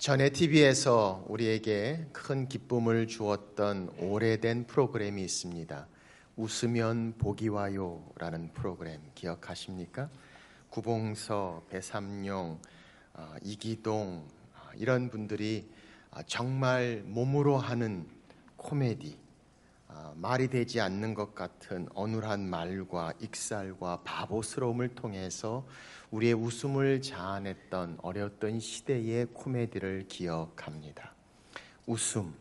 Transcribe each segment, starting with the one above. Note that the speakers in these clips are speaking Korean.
전에 TV에서 우리에게 큰 기쁨을 주었던 오래된 프로그램이 있습니다. 웃으면 복이 와요라는 프로그램 기억하십니까? 구봉서, 배삼룡, 이기동 이런 분들이 정말 몸으로 하는 코미디, 말이 되지 않는 것 같은 어눌한 말과 익살과 바보스러움을 통해서 우리의 웃음을 자아냈던 어려웠던 시대의 코미디를 기억합니다. 웃음,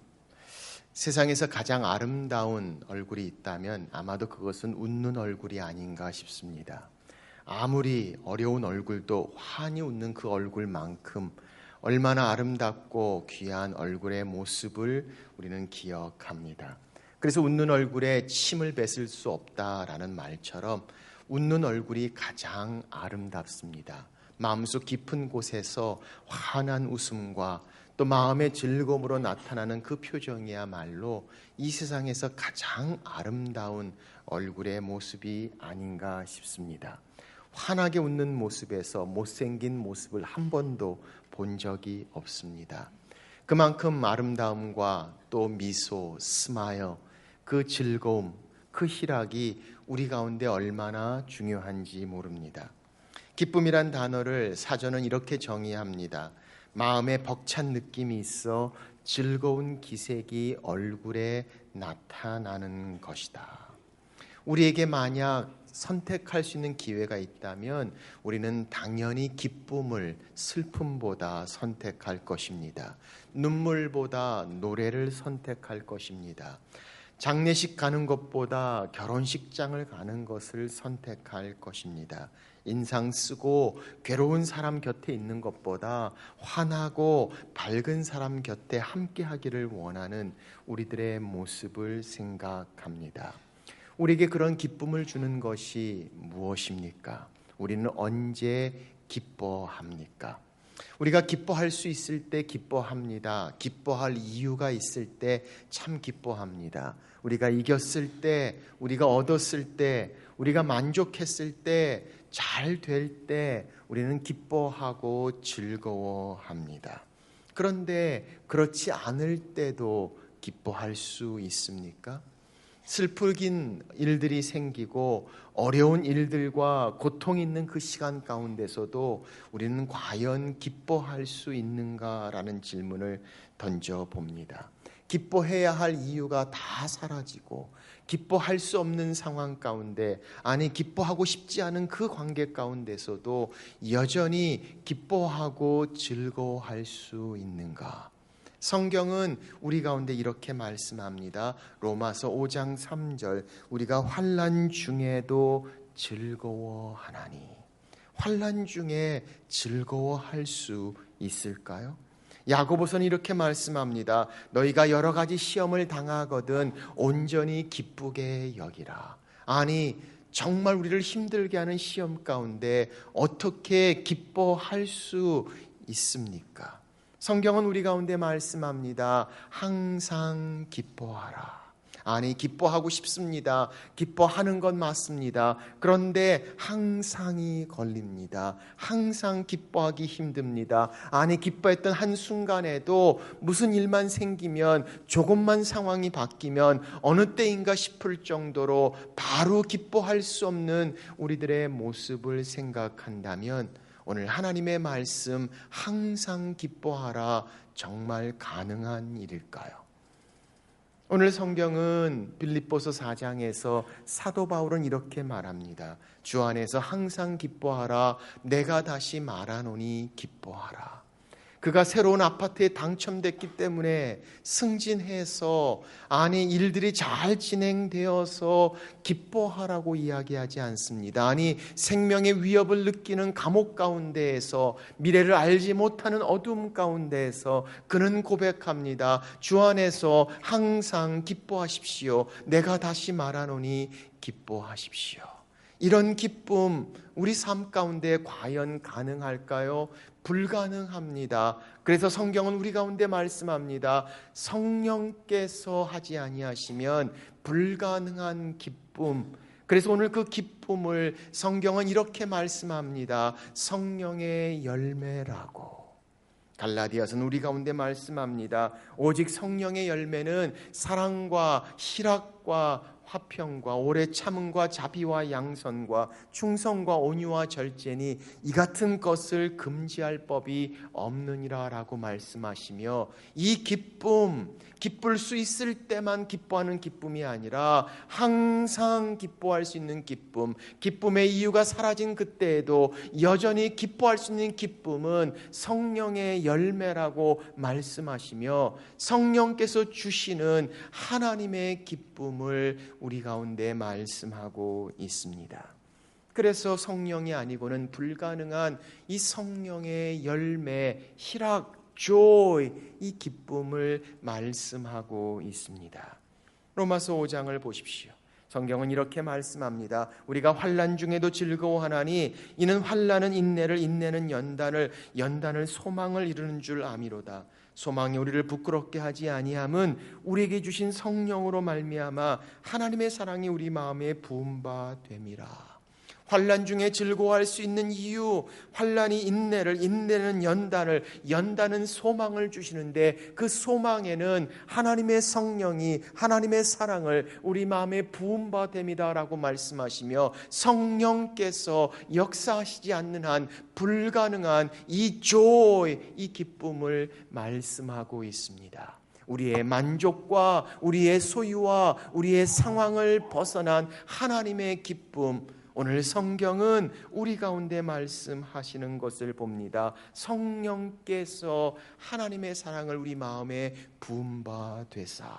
세상에서 가장 아름다운 얼굴이 있다면 아마도 그것은 웃는 얼굴이 아닌가 싶습니다. 아무리 어려운 얼굴도 환히 웃는 그 얼굴만큼 얼마나 아름답고 귀한 얼굴의 모습을 우리는 기억합니다. 그래서 웃는 얼굴에 침을 뱉을 수 없다라는 말처럼 웃는 얼굴이 가장 아름답습니다. 마음속 깊은 곳에서 환한 웃음과 또 마음의 즐거움으로 나타나는 그 표정이야말로 이 세상에서 가장 아름다운 얼굴의 모습이 아닌가 싶습니다. 환하게 웃는 모습에서 못생긴 모습을 한 번도 본 적이 없습니다. 그만큼 아름다움과 또 미소, 스마일, 그 즐거움, 그 희락이 우리 가운데 얼마나 중요한지 모릅니다. 기쁨이란 단어를 사전은 이렇게 정의합니다. 마음에 벅찬 느낌이 있어 즐거운 기색이 얼굴에 나타나는 것이다. 우리에게 만약 선택할 수 있는 기회가 있다면 우리는 당연히 기쁨을 슬픔보다 선택할 것입니다. 눈물보다 노래를 선택할 것입니다. 장례식 가는 것보다 결혼식장을 가는 것을 선택할 것입니다. 인상 쓰고 괴로운 사람 곁에 있는 것보다 환하고 밝은 사람 곁에 함께 하기를 원하는 우리들의 모습을 생각합니다. 우리에게 그런 기쁨을 주는 것이 무엇입니까? 우리는 언제 기뻐합니까? 우리가 기뻐할 수 있을 때 기뻐합니다. 기뻐할 이유가 있을 때 참 기뻐합니다. 우리가 이겼을 때, 우리가 얻었을 때, 우리가 만족했을 때, 잘 될 때 우리는 기뻐하고 즐거워합니다. 그런데 그렇지 않을 때도 기뻐할 수 있습니까? 슬프긴 일들이 생기고 어려운 일들과 고통 있는 그 시간 가운데서도 우리는 과연 기뻐할 수 있는가라는 질문을 던져봅니다. 기뻐해야 할 이유가 다 사라지고 기뻐할 수 없는 상황 가운데, 아니 기뻐하고 싶지 않은 그 관계 가운데서도 여전히 기뻐하고 즐거워할 수 있는가? 성경은 우리 가운데 이렇게 말씀합니다. 로마서 5장 3절, 우리가 환난 중에도 즐거워하나니. 환난 중에 즐거워할 수 있을까요? 야고보서는 이렇게 말씀합니다. 너희가 여러 가지 시험을 당하거든 온전히 기쁘게 여기라. 아니 정말 우리를 힘들게 하는 시험 가운데 어떻게 기뻐할 수 있습니까? 성경은 우리 가운데 말씀합니다. 항상 기뻐하라. 아니 기뻐하고 싶습니다. 기뻐하는 건 맞습니다. 그런데 항상이 걸립니다. 항상 기뻐하기 힘듭니다. 아니 기뻐했던 한순간에도 무슨 일만 생기면, 조금만 상황이 바뀌면 어느 때인가 싶을 정도로 바로 기뻐할 수 없는 우리들의 모습을 생각한다면 오늘 하나님의 말씀 항상 기뻐하라 정말 가능한 일일까요? 오늘 성경은 빌립보서 4장에서 사도 바울은 이렇게 말합니다. 주 안에서 항상 기뻐하라. 내가 다시 말하노니 기뻐하라. 그가 새로운 아파트에 당첨됐기 때문에 승진해서, 아니 일들이 잘 진행되어서 기뻐하라고 이야기하지 않습니다. 아니 생명의 위협을 느끼는 감옥 가운데에서, 미래를 알지 못하는 어둠 가운데에서 그는 고백합니다. 주 안에서 항상 기뻐하십시오. 내가 다시 말하노니 기뻐하십시오. 이런 기쁨 우리 삶 가운데 과연 가능할까요? 불가능합니다. 그래서 성경은 우리 가운데 말씀합니다. 성령께서 하지 아니하시면 불가능한 기쁨. 그래서 오늘 그 기쁨을 성경은 이렇게 말씀합니다. 성령의 열매라고. 갈라디아서는 우리 가운데 말씀합니다. 오직 성령의 열매는 사랑과 희락과 화평과 오래 참음과 자비와 양선과 충성과 온유와 절제니 이 같은 것을 금지할 법이 없느니라 라고 말씀하시며, 이 기쁨, 기쁠 수 있을 때만 기뻐하는 기쁨이 아니라 항상 기뻐할 수 있는 기쁨, 기쁨의 이유가 사라진 그때에도 여전히 기뻐할 수 있는 기쁨은 성령의 열매라고 말씀하시며, 성령께서 주시는 하나님의 기쁨을 우리 가운데 말씀하고 있습니다. 그래서 성령이 아니고는 불가능한 이 성령의 열매, 희락, joy, 이 기쁨을 말씀하고 있습니다. 로마서 5장을 보십시오. 성경은 이렇게 말씀합니다. 우리가 환난 중에도 즐거워하나니 이는 환난은 인내를, 인내는 연단을, 연단을 소망을 이루는 줄 아미로다. 소망이 우리를 부끄럽게 하지 아니함은 우리에게 주신 성령으로 말미암아 하나님의 사랑이 우리 마음에 부은 바 됨이라. 환난 중에 즐거워할 수 있는 이유, 환난이 인내를, 인내는 연단을, 연단은 소망을 주시는데 그 소망에는 하나님의 성령이 하나님의 사랑을 우리 마음에 부은 바 됨이다라고 말씀하시며, 성령께서 역사하시지 않는 한 불가능한 이 joy, 이 기쁨을 말씀하고 있습니다. 우리의 만족과 우리의 소유와 우리의 상황을 벗어난 하나님의 기쁨, 오늘 성경은 우리 가운데 말씀하시는 것을 봅니다. 성령께서 하나님의 사랑을 우리 마음에 부은 바 되사.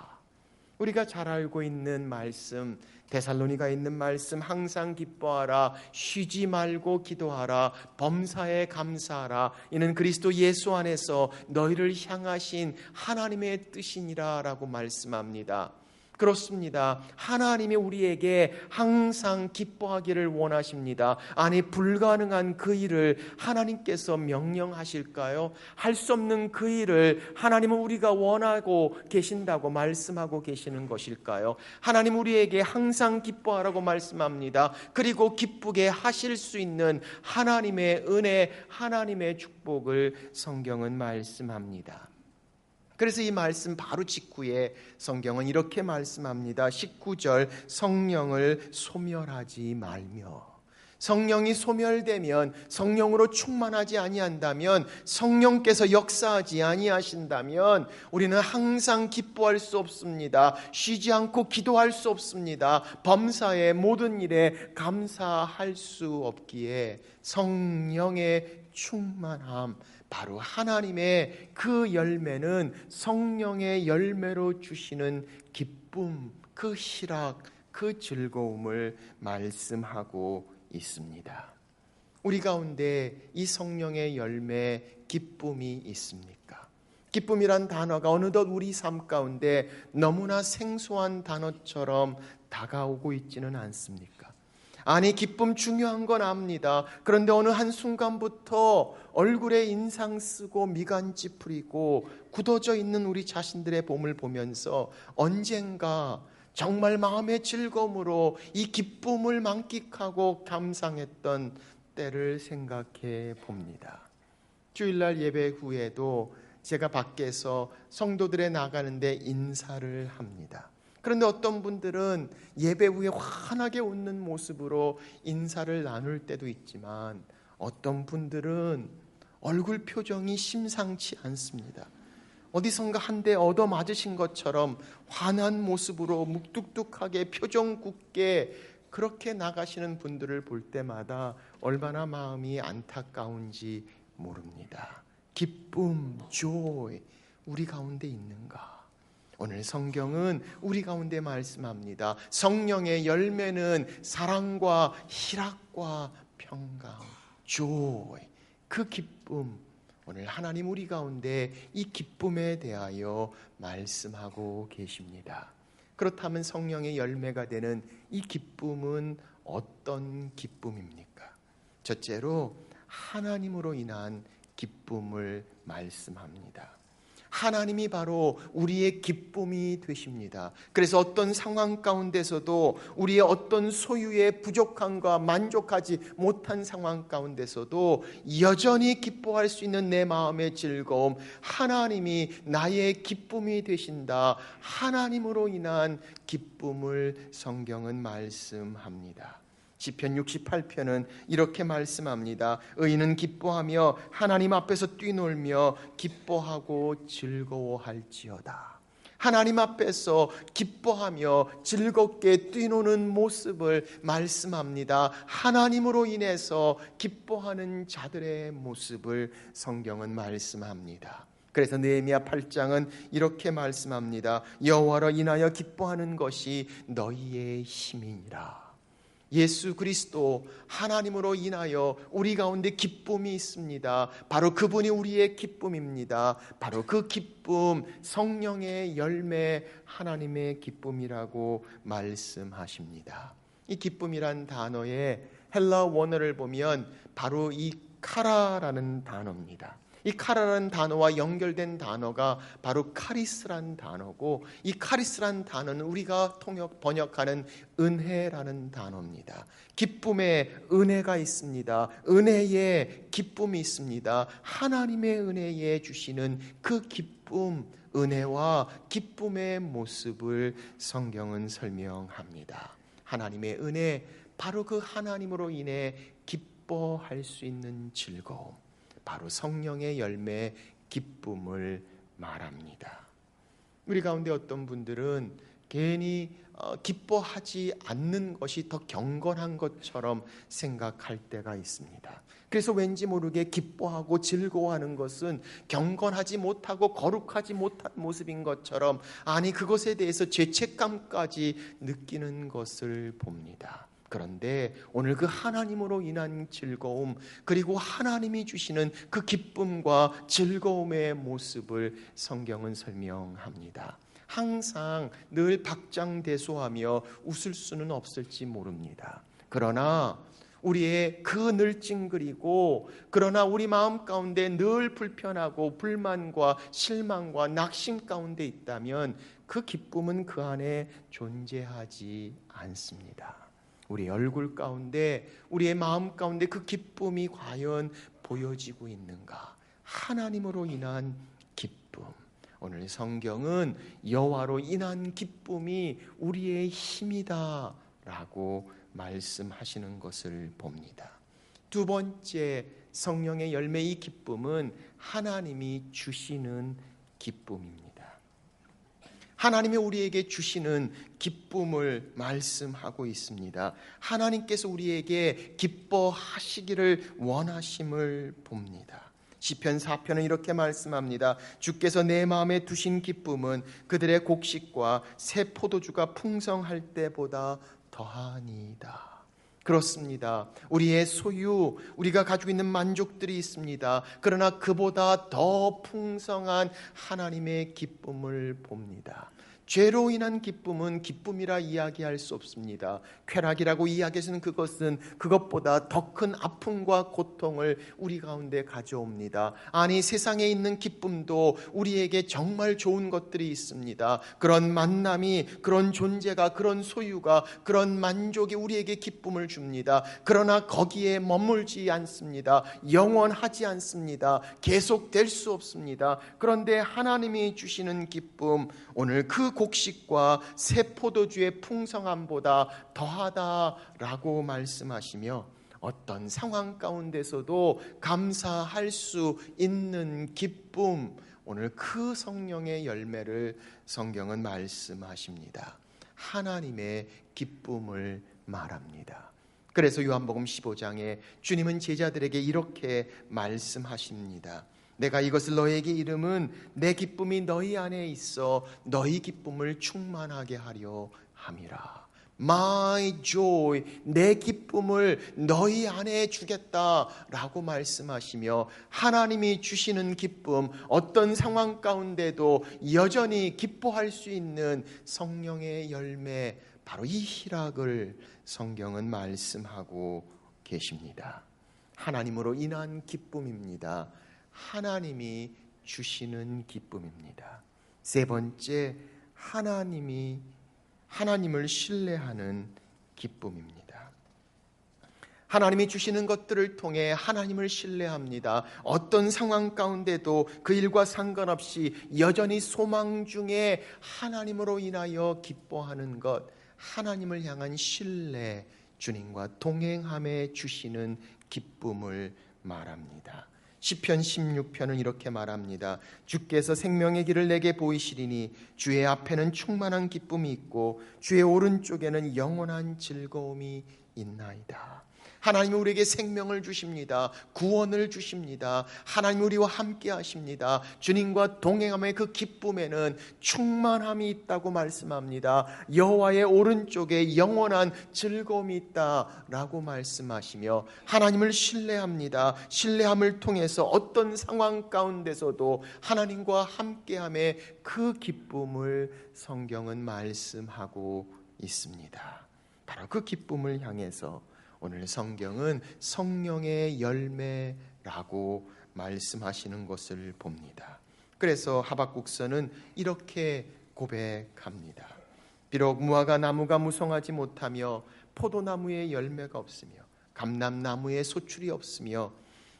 우리가 잘 알고 있는 말씀, 데살로니가에 있는 말씀, 항상 기뻐하라, 쉬지 말고 기도하라, 범사에 감사하라, 이는 그리스도 예수 안에서 너희를 향하신 하나님의 뜻이니라 라고 말씀합니다. 그렇습니다. 하나님이 우리에게 항상 기뻐하기를 원하십니다. 아니, 불가능한 그 일을 하나님께서 명령하실까요? 할 수 없는 그 일을 하나님은 우리가 원하고 계신다고 말씀하고 계시는 것일까요? 하나님 우리에게 항상 기뻐하라고 말씀합니다. 그리고 기쁘게 하실 수 있는 하나님의 은혜, 하나님의 축복을 성경은 말씀합니다. 그래서 이 말씀 바로 직후에 성경은 이렇게 말씀합니다. 19절, 성령을 소멸하지 말며. 성령이 소멸되면, 성령으로 충만하지 아니한다면, 성령께서 역사하지 아니하신다면 우리는 항상 기뻐할 수 없습니다. 쉬지 않고 기도할 수 없습니다. 범사의 모든 일에 감사할 수 없기에 성령의 충만함, 바로 하나님의 그 열매는 성령의 열매로 주시는 기쁨, 그 희락, 그 즐거움을 말씀하고 있습니다. 우리 가운데 이 성령의 열매, 기쁨이 있습니까? 기쁨이란 단어가 어느덧 우리 삶 가운데 너무나 생소한 단어처럼 다가오고 있지는 않습니까? 아니, 기쁨 중요한 건 압니다. 그런데 어느 한순간부터 얼굴에 인상 쓰고 미간 찌푸리고 굳어져 있는 우리 자신들의 몸을 보면서 언젠가 정말 마음의 즐거움으로 이 기쁨을 만끽하고 감상했던 때를 생각해 봅니다. 주일날 예배 후에도 제가 밖에서 성도들에 나가는데 인사를 합니다. 그런데 어떤 분들은 예배 후에 환하게 웃는 모습으로 인사를 나눌 때도 있지만, 어떤 분들은 얼굴 표정이 심상치 않습니다. 어디선가 한 대 얻어맞으신 것처럼 환한 모습으로 묵뚝뚝하게 표정 굳게 그렇게 나가시는 분들을 볼 때마다 얼마나 마음이 안타까운지 모릅니다. 기쁨, joy, 우리 가운데 있는가? 오늘 성경은 우리 가운데 말씀합니다. 성령의 열매는 사랑과 희락과 평강, joy, 그 기쁨. 오늘 하나님 우리 가운데 이 기쁨에 대하여 말씀하고 계십니다. 그렇다면 성령의 열매가 되는 이 기쁨은 어떤 기쁨입니까? 첫째로 하나님으로 인한 기쁨을 말씀합니다. 하나님이 바로 우리의 기쁨이 되십니다. 그래서 어떤 상황 가운데서도 우리의 어떤 소유의 부족함과 만족하지 못한 상황 가운데서도 여전히 기뻐할 수 있는 내 마음의 즐거움, 하나님이 나의 기쁨이 되신다. 하나님으로 인한 기쁨을 성경은 말씀합니다. 시편 68편은 이렇게 말씀합니다. 의인은 기뻐하며 하나님 앞에서 뛰놀며 기뻐하고 즐거워할지어다. 하나님 앞에서 기뻐하며 즐겁게 뛰노는 모습을 말씀합니다. 하나님으로 인해서 기뻐하는 자들의 모습을 성경은 말씀합니다. 그래서 느헤미야 8장은 이렇게 말씀합니다. 여호와로 인하여 기뻐하는 것이 너희의 힘이니라. 예수 그리스도 하나님으로 인하여 우리 가운데 기쁨이 있습니다. 바로 그분이 우리의 기쁨입니다. 바로 그 기쁨, 성령의 열매, 하나님의 기쁨이라고 말씀하십니다. 이 기쁨이란 단어의 헬라 원어를 보면 바로 이 카라라는 단어입니다. 이 카라라는 단어와 연결된 단어가 바로 카리스란 단어고, 이 카리스란 단어는 우리가 번역하는 은혜라는 단어입니다. 기쁨에 은혜가 있습니다. 은혜에 기쁨이 있습니다. 하나님의 은혜에 주시는 그 기쁨, 은혜와 기쁨의 모습을 성경은 설명합니다. 하나님의 은혜, 바로 그 하나님으로 인해 기뻐할 수 있는 즐거움, 바로 성령의 열매, 기쁨을 말합니다. 우리 가운데 어떤 분들은 괜히 기뻐하지 않는 것이 더 경건한 것처럼 생각할 때가 있습니다. 그래서 왠지 모르게 기뻐하고 즐거워하는 것은 경건하지 못하고 거룩하지 못한 모습인 것처럼, 아니 그것에 대해서 죄책감까지 느끼는 것을 봅니다. 그런데 오늘 그 하나님으로 인한 즐거움, 그리고 하나님이 주시는 그 기쁨과 즐거움의 모습을 성경은 설명합니다. 항상 늘 박장대소하며 웃을 수는 없을지 모릅니다. 그러나 우리의 그 늘 찡그리고, 그러나 우리 마음 가운데 늘 불편하고 불만과 실망과 낙심 가운데 있다면 그 기쁨은 그 안에 존재하지 않습니다. 우리 얼굴 가운데, 우리의 마음 가운데 그 기쁨이 과연 보여지고 있는가? 하나님으로 인한 기쁨. 오늘 성경은 여호와로 인한 기쁨이 우리의 힘이다 라고 말씀하시는 것을 봅니다. 두 번째 성령의 열매, 이 기쁨은 하나님이 주시는 기쁨입니다. 하나님이 우리에게 주시는 기쁨을 말씀하고 있습니다. 하나님께서 우리에게 기뻐하시기를 원하심을 봅니다. 시편 4편은 이렇게 말씀합니다. 주께서 내 마음에 두신 기쁨은 그들의 곡식과 새 포도주가 풍성할 때보다 더하니이다. 그렇습니다. 우리의 소유, 우리가 가지고 있는 만족들이 있습니다. 그러나 그보다 더 풍성한 하나님의 기쁨을 봅니다. 죄로 인한 기쁨은 기쁨이라 이야기할 수 없습니다. 쾌락이라고 이야기해서는 그것은 그것보다 더 큰 아픔과 고통을 우리 가운데 가져옵니다. 아니 세상에 있는 기쁨도 우리에게 정말 좋은 것들이 있습니다. 그런 만남이, 그런 존재가, 그런 소유가, 그런 만족이 우리에게 기쁨을 줍니다. 그러나 거기에 머물지 않습니다. 영원하지 않습니다. 계속될 수 없습니다. 그런데 하나님이 주시는 기쁨, 오늘 그 곡식과 새 포도주의 풍성함보다 더하다라고 말씀하시며, 어떤 상황 가운데서도 감사할 수 있는 기쁨, 오늘 그 성령의 열매를 성경은 말씀하십니다. 하나님의 기쁨을 말합니다. 그래서 요한복음 15장에 주님은 제자들에게 이렇게 말씀하십니다. 내가 이것을 너희에게 이름은 내 기쁨이 너희 안에 있어 너희 기쁨을 충만하게 하려 함이라. My joy, 내 기쁨을 너희 안에 주겠다라고 말씀하시며, 하나님이 주시는 기쁨, 어떤 상황 가운데도 여전히 기뻐할 수 있는 성령의 열매, 바로 이 희락을 성경은 말씀하고 계십니다. 하나님으로 인한 기쁨입니다. 하나님이 주시는 기쁨입니다. 세 번째, 하나님을 신뢰하는 기쁨입니다. 하나님이 주시는 것들을 통해 하나님을 신뢰합니다. 어떤 상황 가운데도 그 일과 상관없이 여전히 소망 중에 하나님으로 인하여 기뻐하는 것, 하나님을 향한 신뢰, 주님과 동행함에 주시는 기쁨을 말합니다. 시편 16편은 이렇게 말합니다. 주께서 생명의 길을 내게 보이시리니 주의 앞에는 충만한 기쁨이 있고 주의 오른쪽에는 영원한 즐거움이 있나이다. 하나님이 우리에게 생명을 주십니다. 구원을 주십니다. 하나님이 우리와 함께 하십니다. 주님과 동행함의 그 기쁨에는 충만함이 있다고 말씀합니다. 여호와의 오른쪽에 영원한 즐거움이 있다라고 말씀하시며 하나님을 신뢰합니다. 신뢰함을 통해서 어떤 상황 가운데서도 하나님과 함께함의 그 기쁨을 성경은 말씀하고 있습니다. 바로 그 기쁨을 향해서 오늘 성경은 성령의 열매라고 말씀하시는 것을 봅니다. 그래서 하박국서는 이렇게 고백합니다. 비록 무화과 나무가 무성하지 못하며 포도나무에 열매가 없으며 감람나무에 소출이 없으며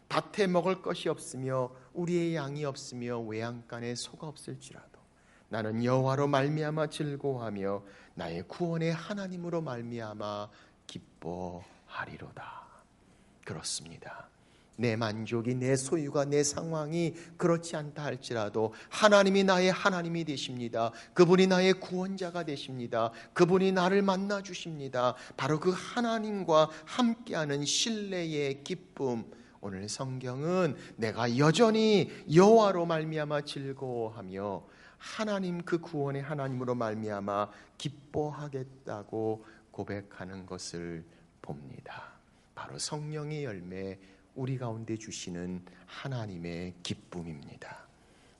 밭에 먹을 것이 없으며 우리의 양이 없으며 외양간에 소가 없을지라도 나는 여호와로 말미암아 즐거워하며 나의 구원의 하나님으로 말미암아 기뻐하리로다. 그렇습니다. 내 만족이, 내 소유가, 내 상황이 그렇지 않다 할지라도 하나님이 나의 하나님이 되십니다. 그분이 나의 구원자가 되십니다. 그분이 나를 만나 주십니다. 바로 그 하나님과 함께하는 신뢰의 기쁨, 오늘 성경은 내가 여전히 여호와로 말미암아 즐거워하며 하나님, 그 구원의 하나님으로 말미암아 기뻐하겠다고 고백하는 것을 봅니다. 바로 성령의 열매, 우리 가운데 주시는 하나님의 기쁨입니다.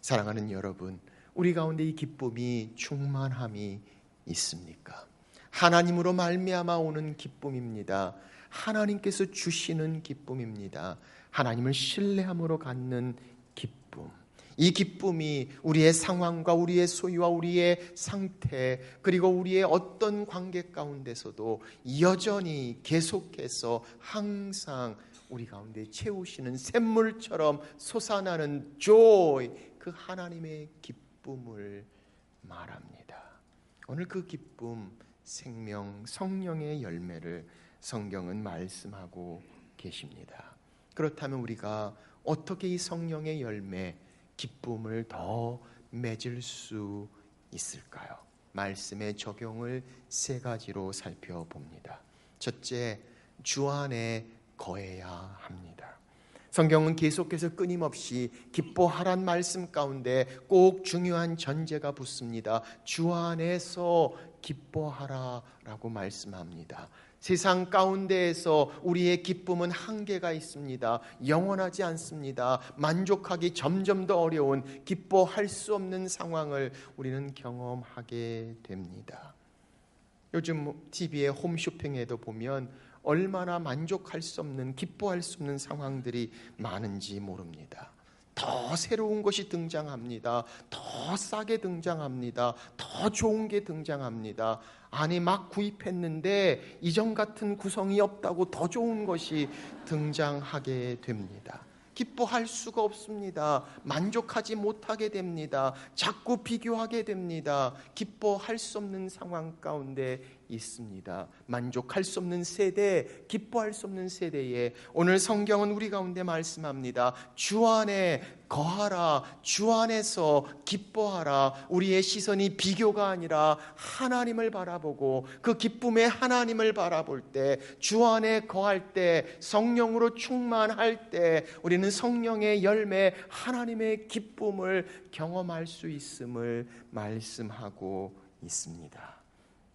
사랑하는 여러분, 우리 가운데 이 기쁨이 충만함이 있습니까? 하나님으로 말미암아 오는 기쁨입니다. 하나님께서 주시는 기쁨입니다. 하나님을 신뢰함으로 갖는 기쁨. 이 기쁨이 우리의 상황과 우리의 소유와 우리의 상태, 그리고 우리의 어떤 관계 가운데서도 여전히 계속해서 항상 우리 가운데 채우시는 샘물처럼 솟아나는 joy, 그 하나님의 기쁨을 말합니다. 오늘 그 기쁨, 생명, 성령의 열매를 성경은 말씀하고 계십니다. 그렇다면 우리가 어떻게 이 성령의 열매, 기쁨을 더 맺을 수 있을까요? 말씀의 적용을 세 가지로 살펴봅니다. 첫째, 주 안에 거해야 합니다. 성경은 계속해서 끊임없이 기뻐하란 말씀 가운데 꼭 중요한 전제가 붙습니다. 주 안에서 기뻐하라라고 말씀합니다. 세상 가운데에서 우리의 기쁨은 한계가 있습니다. 영원하지 않습니다. 만족하기 점점 더 어려운, 기뻐할 수 없는 상황을 우리는 경험하게 됩니다. 요즘 TV에 홈쇼핑에도 보면 얼마나 만족할 수 없는, 기뻐할 수 없는 상황들이 많은지 모릅니다. 더 새로운 것이 등장합니다. 더 싸게 등장합니다. 더 좋은 게 등장합니다. 아니, 막 구입했는데 이전 같은 구성이 없다고 더 좋은 것이 등장하게 됩니다. 기뻐할 수가 없습니다. 만족하지 못하게 됩니다. 자꾸 비교하게 됩니다. 기뻐할 수 없는 상황 가운데 있습니다. 만족할 수 없는 세대, 기뻐할 수 없는 세대에 오늘 성경은 우리 가운데 말씀합니다. 주 안에 거하라, 주 안에서 기뻐하라. 우리의 시선이 비교가 아니라 하나님을 바라보고 그 기쁨의 하나님을 바라볼 때, 주 안에 거할 때, 성령으로 충만할 때 우리는 성령의 열매, 하나님의 기쁨을 경험할 수 있음을 말씀하고 있습니다.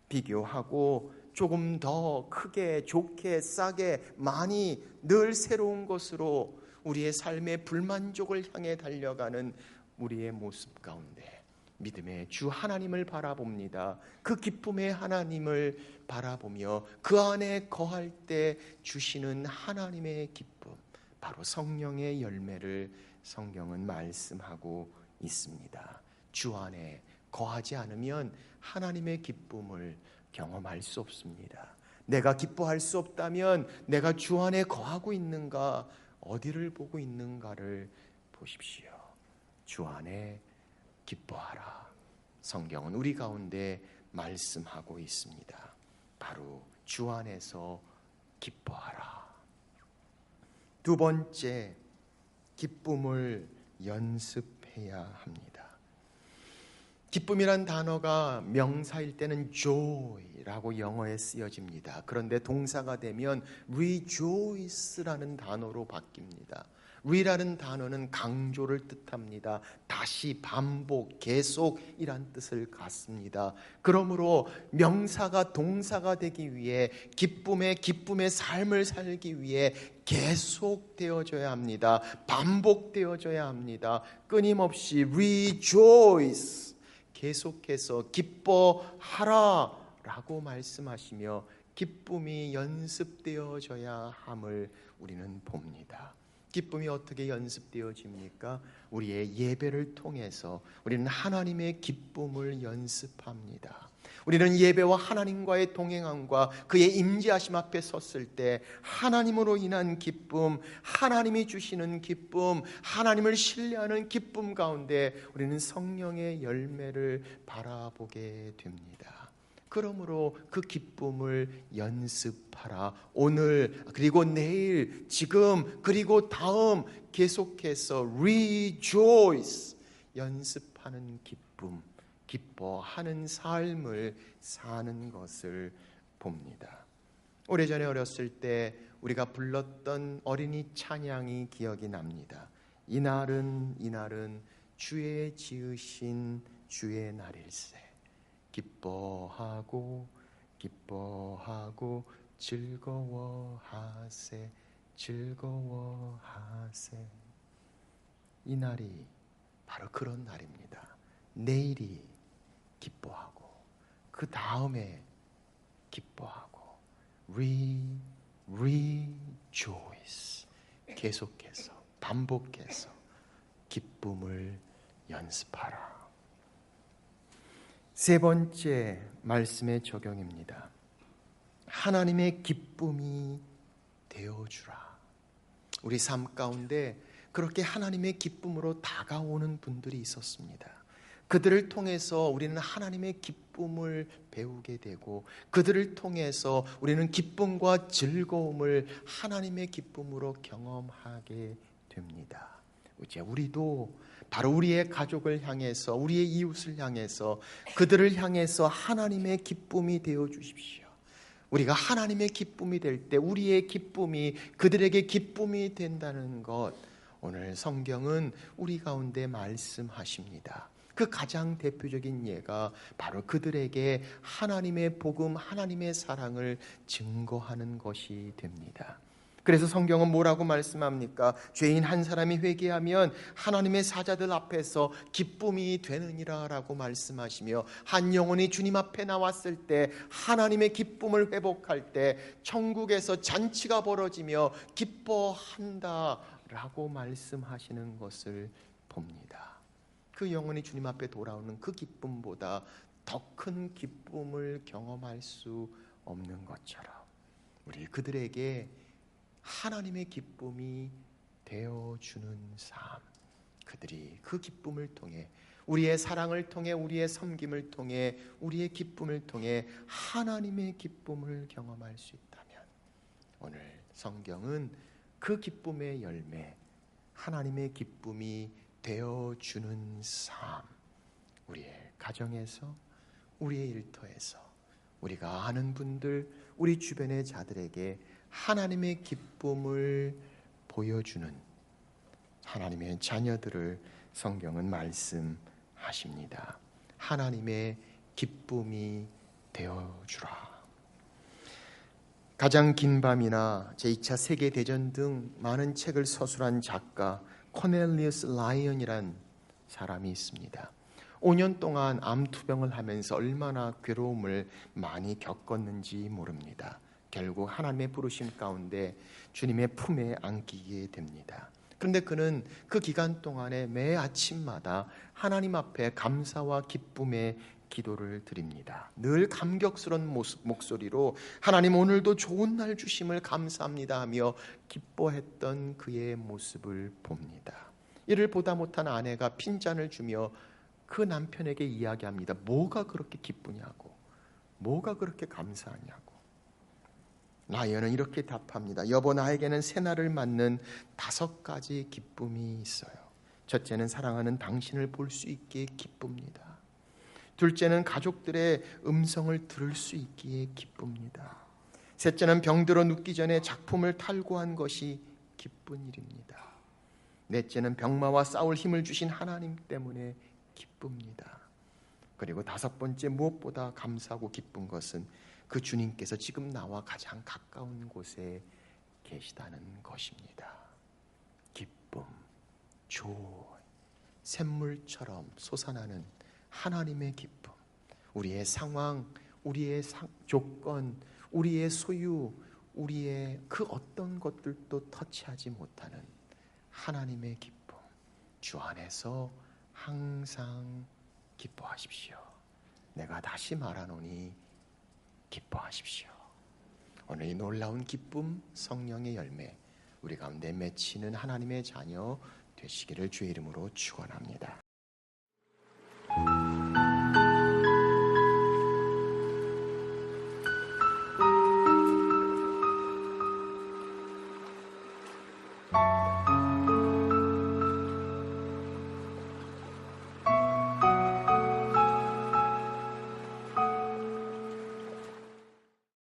비교하고 조금 더 크게, 좋게, 싸게, 많이, 늘 새로운 것으로 우리의 삶의 불만족을 향해 달려가는 우리의 모습 가운데 믿음의 주 하나님을 바라봅니다. 그 기쁨의 하나님을 바라보며 그 안에 거할 때 주시는 하나님의 기쁨, 바로 성령의 열매를 성경은 말씀하고 있습니다. 주 안에 거하지 않으면 하나님의 기쁨을 경험할 수 없습니다. 내가 기뻐할 수 없다면 내가 주 안에 거하고 있는가, 어디를 보고 있는가를 보십시오. 주 안에 기뻐하라. 성경은 우리 가운데 말씀하고 있습니다. 바로 주 안에서 기뻐하라. 두 번째, 기쁨을 연습해야 합니다. 기쁨이란 단어가 명사일 때는 joy라고 영어에 쓰여집니다. 그런데 동사가 되면 rejoice라는 단어로 바뀝니다. re라는 단어는 강조를 뜻합니다. 다시, 반복, 계속이란 뜻을 갖습니다. 그러므로 명사가 동사가 되기 위해 기쁨의 삶을 살기 위해 계속되어져야 합니다. 반복되어져야 합니다. 끊임없이 rejoice, 계속해서 기뻐하라 라고 말씀하시며 기쁨이 연습되어져야 함을 우리는 봅니다. 기쁨이 어떻게 연습되어집니까? 우리의 예배를 통해서 우리는 하나님의 기쁨을 연습합니다. 우리는 예배와 하나님과의 동행함과 그의 임재하심 앞에 섰을 때 하나님으로 인한 기쁨, 하나님이 주시는 기쁨, 하나님을 신뢰하는 기쁨 가운데 우리는 성령의 열매를 바라보게 됩니다. 그러므로 그 기쁨을 연습하라. 오늘, 그리고 내일, 지금, 그리고 다음 계속해서 rejoice, 연습하는 기쁨, 기뻐하는 삶을 사는 것을 봅니다. 오래전에 어렸을 때 우리가 불렀던 어린이 찬양이 기억이 납니다. 이날은 주의 지으신 주의 날일세. 기뻐하고 즐거워하세. 이 날이 바로 그런 날입니다. 내일이 기뻐하고 그 다음에 기뻐하고 rejoice, 계속해서 반복해서 기쁨을 연습하라. 세 번째 말씀의 적용입니다. 하나님의 기쁨이 되어주라. 우리 삶 가운데 그렇게 하나님의 기쁨으로 다가오는 분들이 있었습니다. 그들을 통해서 우리는 하나님의 기쁨을 배우게 되고 그들을 통해서 우리는 기쁨과 즐거움을 하나님의 기쁨으로 경험하게 됩니다. 이제 우리도 바로 우리의 가족을 향해서, 우리의 이웃을 향해서, 그들을 향해서 하나님의 기쁨이 되어 주십시오. 우리가 하나님의 기쁨이 될 때 우리의 기쁨이 그들에게 기쁨이 된다는 것, 오늘 성경은 우리 가운데 말씀하십니다. 그 가장 대표적인 예가 바로 그들에게 하나님의 복음, 하나님의 사랑을 증거하는 것이 됩니다. 그래서 성경은 뭐라고 말씀합니까? 죄인 한 사람이 회개하면 하나님의 사자들 앞에서 기쁨이 되느니라 라고 말씀하시며, 한 영혼이 주님 앞에 나왔을 때 하나님의 기쁨을 회복할 때 천국에서 잔치가 벌어지며 기뻐한다 라고 말씀하시는 것을 봅니다. 그 영혼이 주님 앞에 돌아오는 그 기쁨보다 더 큰 기쁨을 경험할 수 없는 것처럼 우리 그들에게 하나님의 기쁨이 되어주는 삶, 그들이 그 기쁨을 통해, 우리의 사랑을 통해, 우리의 섬김을 통해, 우리의 기쁨을 통해 하나님의 기쁨을 경험할 수 있다면, 오늘 성경은 그 기쁨의 열매, 하나님의 기쁨이 되어주는 삶, 우리의 가정에서, 우리의 일터에서, 우리가 아는 분들, 우리 주변의 자들에게 하나님의 기쁨을 보여주는 하나님의 자녀들을 성경은 말씀하십니다. 하나님의 기쁨이 되어주라. 가장 긴 밤이나 제2차 세계대전 등 많은 책을 서술한 작가 코넬리우스 라이언이란 사람이 있습니다. 5년 동안 암투병을 하면서 얼마나 괴로움을 많이 겪었는지 모릅니다. 결국 하나님의 부르심 가운데 주님의 품에 안기게 됩니다. 그런데 그는 그 기간 동안에 매 아침마다 하나님 앞에 감사와 기쁨의 기도를 드립니다. 늘 감격스러운 목소리로 하나님 오늘도 좋은 날 주심을 감사합니다 하며 기뻐했던 그의 모습을 봅니다. 이를 보다 못한 아내가 핀잔을 주며 그 남편에게 이야기합니다. 뭐가 그렇게 기쁘냐고, 뭐가 그렇게 감사하냐고. 라이언은 이렇게 답합니다. 여보, 나에게는 새날을 맞는 5가지 기쁨이 있어요. 첫째는 사랑하는 당신을 볼 수 있기에 기쁩니다. 둘째는 가족들의 음성을 들을 수 있기에 기쁩니다. 셋째는 병들어 눕기 전에 작품을 탈구한 것이 기쁜 일입니다. 넷째는 병마와 싸울 힘을 주신 하나님 때문에 기쁩니다. 그리고 5번째, 무엇보다 감사하고 기쁜 것은 그 주님께서 지금 나와 가장 가까운 곳에 계시다는 것입니다. 기쁨, joy, 샘물처럼 솟아나는 하나님의 기쁨. 우리의 상황, 우리의 조건, 우리의 소유, 우리의 그 어떤 것들도 터치하지 못하는 하나님의 기쁨. 주 안에서 항상 기뻐하십시오. 내가 다시 말하노니 기뻐하십시오. 오늘 이 놀라운 기쁨, 성령의 열매, 우리 가운데 맺히는 하나님의 자녀 되시기를 주의 이름으로 축원합니다.